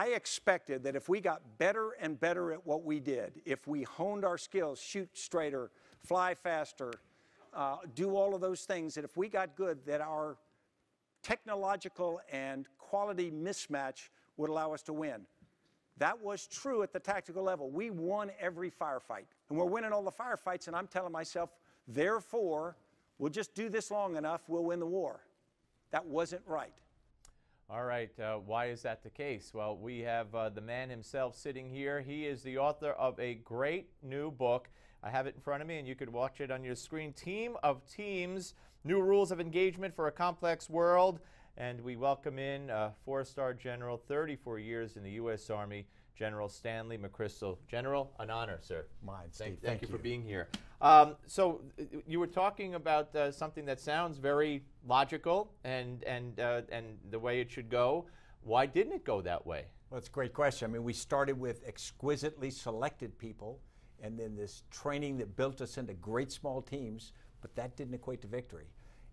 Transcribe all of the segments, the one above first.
I expected that if we got better and better at what we did, if we honed our skills, shoot straighter, fly faster, do all of those things, that if we got good, that our technological and quality mismatch would allow us to win. That was true at the tactical level. We won every firefight, and we're winning all the firefights, and I'm telling myself, therefore, we'll just do this long enough, we'll win the war. That wasn't right. All right, why is that the case? Well, we have the man himself sitting here. He is the author of a great new book. I have it in front of me, and you could watch it on your screen. Team of Teams, New Rules of Engagement for a Complex World. And we welcome in four-star general, 34 years in the U.S. Army, General Stanley McChrystal. General, an honor, sir. Mine, Steve. Thank you for being here. So you were talking about something that sounds very logical and the way it should go. Why didn't it go that way? Well, it's a great question. I mean, we started with exquisitely selected people, and then this training that built us into great small teams, but that didn't equate to victory.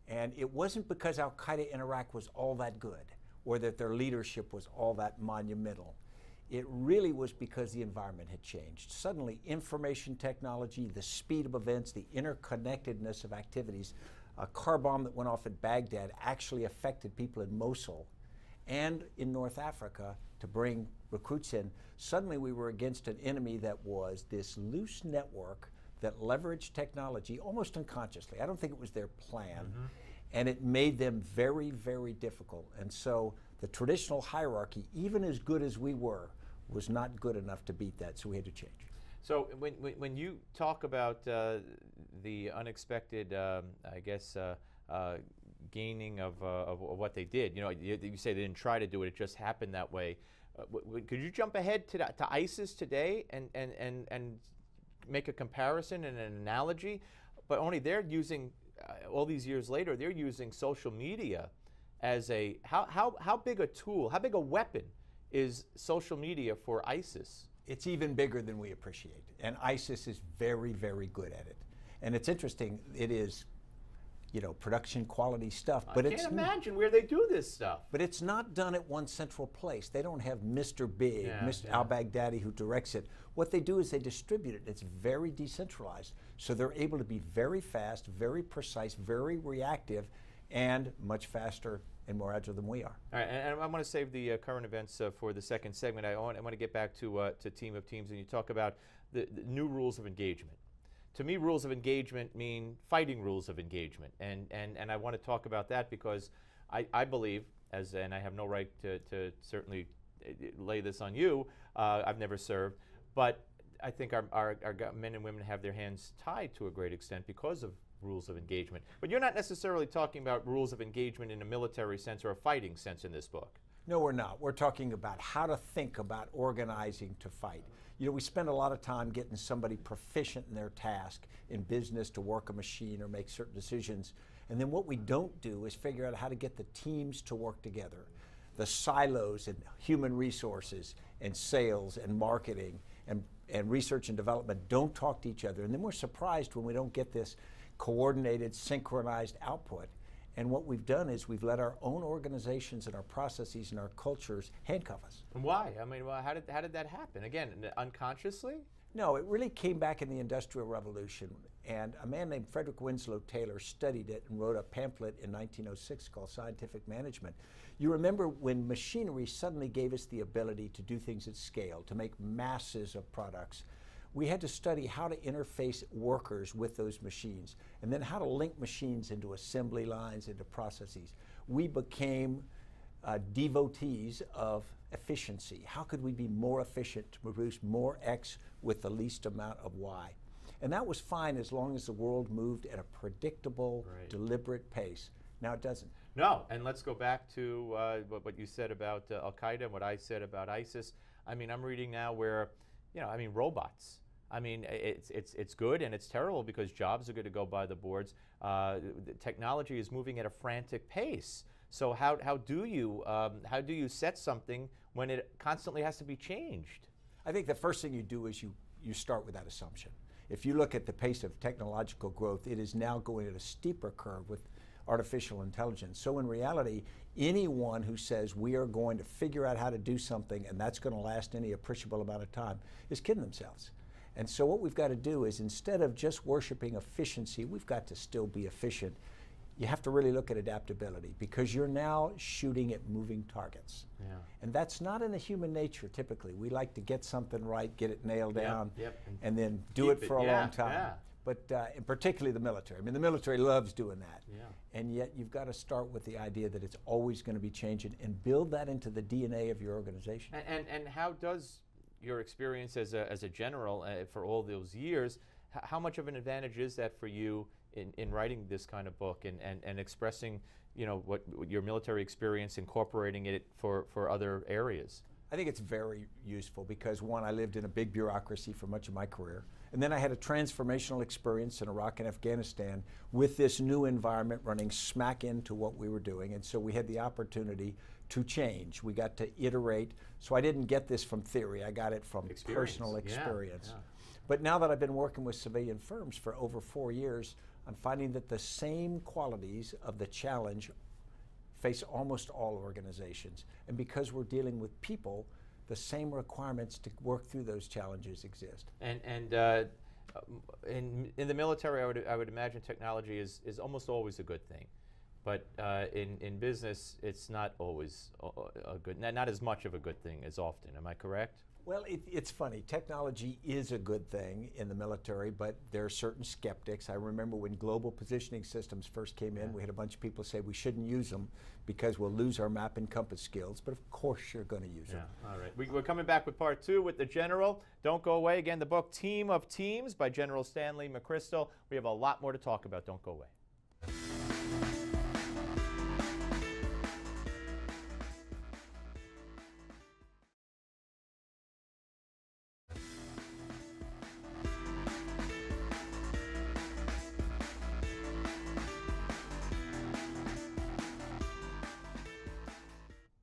And it wasn't because Al-Qaeda in Iraq was all that good or that their leadership was all that monumental. It really was because the environment had changed. Suddenly, information technology, the speed of events, the interconnectedness of activities, a car bomb that went off at Baghdad actually affected people in Mosul and in North Africa to bring recruits in. Suddenly, we were against an enemy that was this loose network that leveraged technology almost unconsciously. I don't think it was their plan. And it made them very, very difficult. And so the traditional hierarchy, even as good as we were, was not good enough to beat that, so we had to change. So when you talk about the unexpected, I guess, gaining of what they did, you know, you say they didn't try to do it, it just happened that way. Could you jump ahead to ISIS today and make a comparison and an analogy? But only they're using, all these years later, they're using social media as a, how big a tool, how big a weapon is social media for ISIS? It's even bigger than we appreciate. And ISIS is very, very good at it. And it's interesting, it is, you know, production quality stuff. But I can't imagine where they do this stuff. But it's not done at one central place. They don't have Mr. Big, Mr. al-Baghdadi who directs it. What they do is they distribute it. It's very decentralized. So they're able to be very fast, very precise, very reactive, and much faster and more agile than we are. All right, and I want to save the current events for the second segment. I want to get back to Team of Teams, and you talk about the new rules of engagement. To me, rules of engagement mean fighting rules of engagement, and I want to talk about that because I believe, and I have no right to certainly lay this on you, I've never served, but I think our men and women have their hands tied to a great extent because of rules of engagement. But you're not necessarily talking about rules of engagement in a military sense or a fighting sense in this book. No, we're not. We're talking about how to think about organizing to fight. You know, we spend a lot of time getting somebody proficient in their task in business to work a machine or make certain decisions. And then what we don't do is figure out how to get the teams to work together. The silos in human resources and sales and marketing and research and development don't talk to each other. And then we're surprised when we don't get this coordinated, synchronized output. And what we've done is we've let our own organizations and our processes and our cultures handcuff us. And why? I mean, well, how did that happen? Again, unconsciously? No, it really came back in the Industrial Revolution. And a man named Frederick Winslow Taylor studied it and wrote a pamphlet in 1906 called Scientific Management. You remember when machinery suddenly gave us the ability to do things at scale, to make masses of products. We had to study how to interface workers with those machines, and then how to link machines into assembly lines, into processes. We became devotees of efficiency. How could we be more efficient to produce more X with the least amount of Y? And that was fine as long as the world moved at a predictable, deliberate pace. Now it doesn't. No, and let's go back to what you said about Al-Qaeda and what I said about ISIS. I mean, I'm reading now where, you know, I mean, robots. I mean, it's good and it's terrible because jobs are going to go by the boards. The technology is moving at a frantic pace. So how do you set something when it constantly has to be changed? I think the first thing you do is you start with that assumption. If you look at the pace of technological growth, it is now going at a steeper curve with artificial intelligence. So in reality, anyone who says we are going to figure out how to do something and that's going to last any appreciable amount of time is kidding themselves. And so what we've got to do is, instead of just worshiping efficiency, we've got to still be efficient. You have to really look at adaptability, because you're now shooting at moving targets. Yeah. And that's not in the human nature typically. We like to get something right, get it nailed down, and then do it for a long time. But and particularly the military. I mean, the military loves doing that. And yet you've got to start with the idea that it's always going to be changing and build that into the DNA of your organization. And how does your experience as a general for all those years, how much of an advantage is that for you in writing this kind of book and expressing, you know, what your military experience, incorporating it for other areas? I think it's very useful because, one, I lived in a big bureaucracy for much of my career, and then I had a transformational experience in Iraq and Afghanistan with this new environment running smack into what we were doing, and so we had the opportunity to change. We got to iterate. So I didn't get this from theory, I got it from personal experience. But now that I've been working with civilian firms for over 4 years, I'm finding that the same qualities of the challenge face almost all organizations. And because we're dealing with people, the same requirements to work through those challenges exist. And in the military, I would imagine technology is almost always a good thing. But in business, it's not always a good, not as much of a good thing as often. Am I correct? Well, it's funny. Technology is a good thing in the military, but there are certain skeptics. I remember when global positioning systems first came in, we had a bunch of people say we shouldn't use them because we'll lose our map and compass skills, but of course you're going to use them. All right. We're coming back with part 2 with the General. Don't go away. Again, the book Team of Teams by General Stanley McChrystal. We have a lot more to talk about. Don't go away.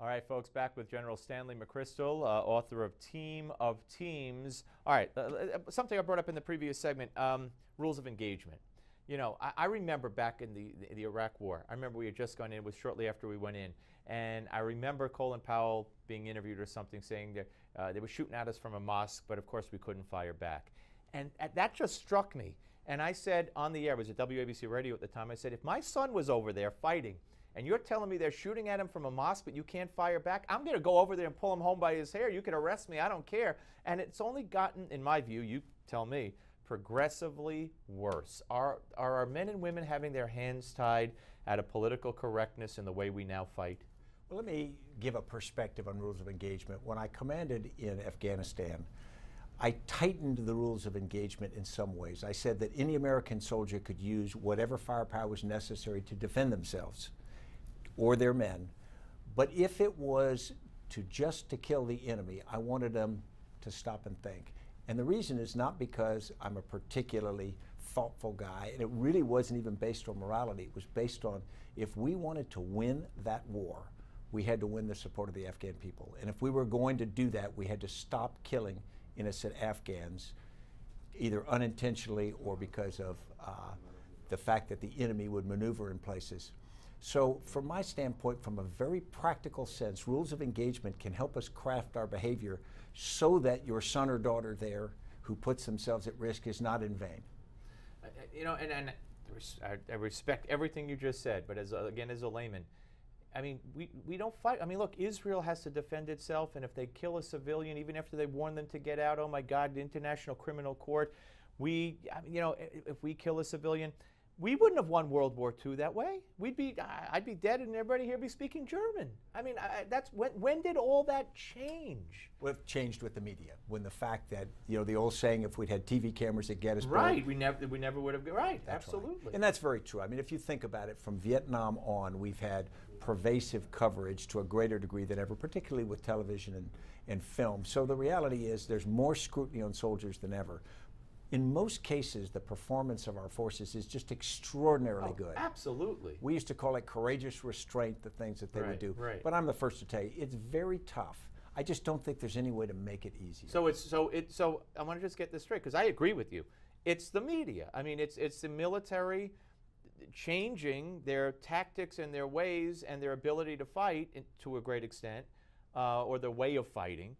All right, folks, back with General Stanley McChrystal, author of Team of Teams. All right, something I brought up in the previous segment, rules of engagement. You know, I remember back in the Iraq War, I remember we had just gone in, it was shortly after we went in, and I remember Colin Powell being interviewed or something saying that they were shooting at us from a mosque, but of course we couldn't fire back. And that just struck me. And I said on the air, it was at WABC Radio at the time, I said, if my son was over there fighting, and you're telling me they're shooting at him from a mosque, but you can't fire back, I'm going to go over there and pull him home by his hair. You can arrest me, I don't care. And it's only gotten, in my view, you tell me, progressively worse. Are our men and women having their hands tied out of political correctness in the way we now fight? Well, let me give a perspective on rules of engagement. When I commanded in Afghanistan, I tightened the rules of engagement in some ways. I said that any American soldier could use whatever firepower was necessary to defend themselves or their men. But if it was just to kill the enemy, I wanted them to stop and think. And the reason is not because I'm a particularly thoughtful guy, and it really wasn't even based on morality. It was based on, if we wanted to win that war, we had to win the support of the Afghan people. And if we were going to do that, we had to stop killing innocent Afghans, either unintentionally or because of the fact that the enemy would maneuver in places. So from my standpoint, from a very practical sense, rules of engagement can help us craft our behavior so that your son or daughter there who puts themselves at risk is not in vain. You know, and I respect everything you just said, but again, as a layman, I mean, we don't fight. I mean, look, Israel has to defend itself, and if they kill a civilian, even after they warn them to get out, oh my God, the International Criminal Court, you know, if we kill a civilian, we wouldn't have won World War II that way. I'd be dead, and everybody here be speaking German. I mean, that's when did all that change? Well, it changed with the media. When the fact that, you know, the old saying, if we'd had TV cameras at Gettysburg, right? We never would have. Right, absolutely. Right. And that's very true. I mean, if you think about it, from Vietnam on, we've had pervasive coverage to a greater degree than ever, particularly with television and film. So the reality is, there's more scrutiny on soldiers than ever. In most cases, the performance of our forces is just extraordinarily good. Absolutely. We used to call it courageous restraint, the things that they would do. Right. But I'm the first to tell you, it's very tough. I just don't think there's any way to make it easier. So I want to just get this straight, because I agree with you. It's the media. I mean, it's the military changing their tactics and their ways and their ability to fight to a great extent, or their way of fighting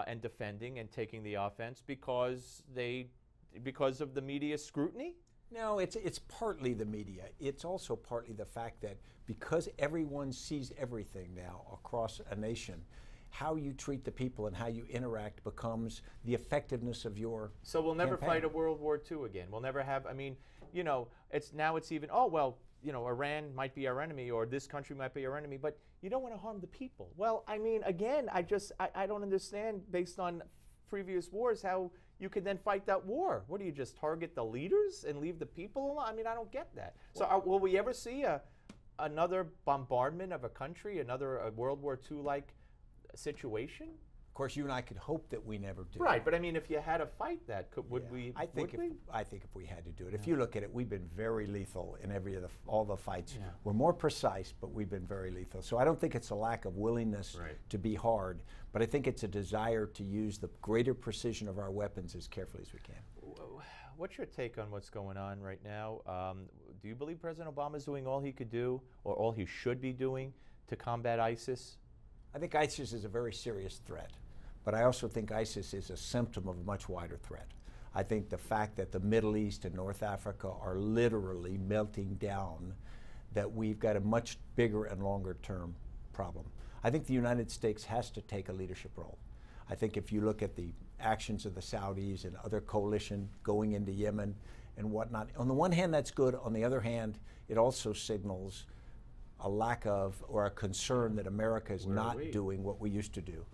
and defending and taking the offense because of the media scrutiny? No, it's partly the media. It's also partly the fact that because everyone sees everything now across a nation, how you treat the people and how you interact becomes the effectiveness of your So we'll never campaign. fight a World War II again. We'll never have, I mean, you know, it's even, oh, well, you know, Iran might be our enemy or this country might be our enemy, but you don't want to harm the people. Well, I mean, again, I don't understand, based on previous wars, how you could then fight that war. What do you just target the leaders and leave the people alone? I mean, I don't get that. So will we ever see another bombardment of a country, another World War II-like situation? Of course, you and I could hope that we never do. Right, but I mean, if you had to fight that, would we? I think if we had to do it. If you look at it, we've been very lethal in all the fights. Yeah. We're more precise, but we've been very lethal. So I don't think it's a lack of willingness to be hard, but I think it's a desire to use the greater precision of our weapons as carefully as we can. What's your take on what's going on right now? Do you believe President Obama is doing all he could do, or all he should be doing, to combat ISIS? I think ISIS is a very serious threat, but I also think ISIS is a symptom of a much wider threat. I think the fact that the Middle East and North Africa are literally melting down, that we've got a much bigger and longer term problem. I think the United States has to take a leadership role. I think if you look at the actions of the Saudis and other coalition going into Yemen and whatnot, on the one hand that's good, on the other hand it also signals a lack of, or a concern that America is not doing what we used to do.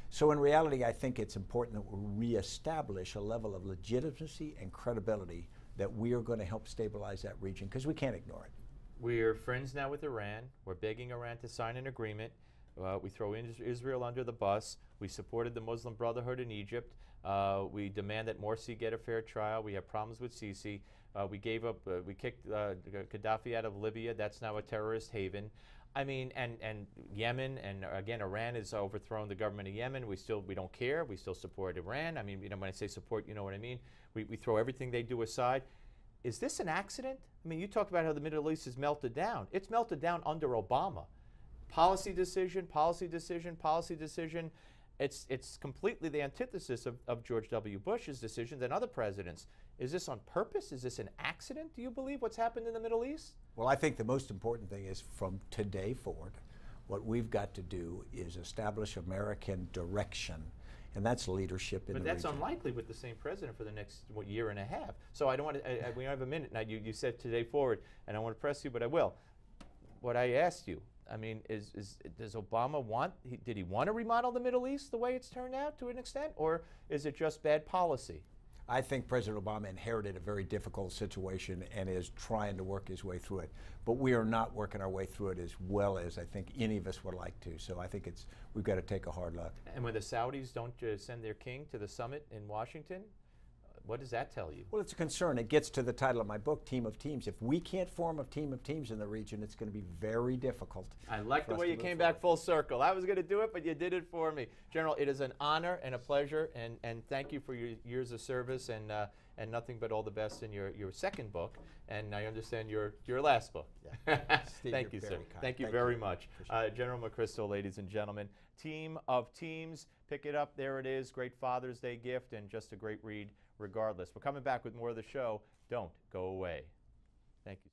So in reality, I think it's important that we reestablish a level of legitimacy and credibility that we are going to help stabilize that region, because we can't ignore it. We're friends now with Iran. We're begging Iran to sign an agreement. We throw Israel under the bus. We supported the Muslim Brotherhood in Egypt. We demand that Morsi get a fair trial. We have problems with Sisi. We kicked Gaddafi out of Libya. That's now a terrorist haven. I mean, and Yemen, and again, Iran has overthrown the government of Yemen. We don't care. We still support Iran. I mean, you know, when I say support, you know what I mean. We throw everything they do aside. Is this an accident? I mean, you talk about how the Middle East has melted down. It's melted down under Obama. Policy decision, policy decision, policy decision. It's completely the antithesis of George W. Bush's decisions and other presidents. Is this on purpose? Is this an accident, do you believe, what's happened in the Middle East? Well, I think the most important thing is, from today forward, what we've got to do is establish American direction, and that's leadership in the region. But that's unlikely with the same president for the next year and a half. So I don't want to, we have a minute now. You said today forward, and I want to press you, but I will. What I asked you, I mean, does Obama did he want to remodel the Middle East the way it's turned out to an extent, or is it just bad policy? I think President Obama inherited a very difficult situation and is trying to work his way through it. But we are not working our way through it as well as I think any of us would like to. So I think we've got to take a hard look. And when the Saudis don't send their king to the summit in Washington, what does that tell you? Well, it's a concern. It gets to the title of my book, Team of Teams. If we can't form a team of teams in the region, it's going to be very difficult. I like the way you came back full circle. I was going to do it, but you did it for me. General, it is an honor and a pleasure, and thank you for your years of service, and nothing but all the best in your second book, and I understand your last book. Yeah. Steve, thank you, sir. Thank you very much. General McChrystal, ladies and gentlemen. Team of Teams. Pick it up. There it is. Great Father's Day gift, and just a great read regardless. We're coming back with more of the show. Don't go away. Thank you.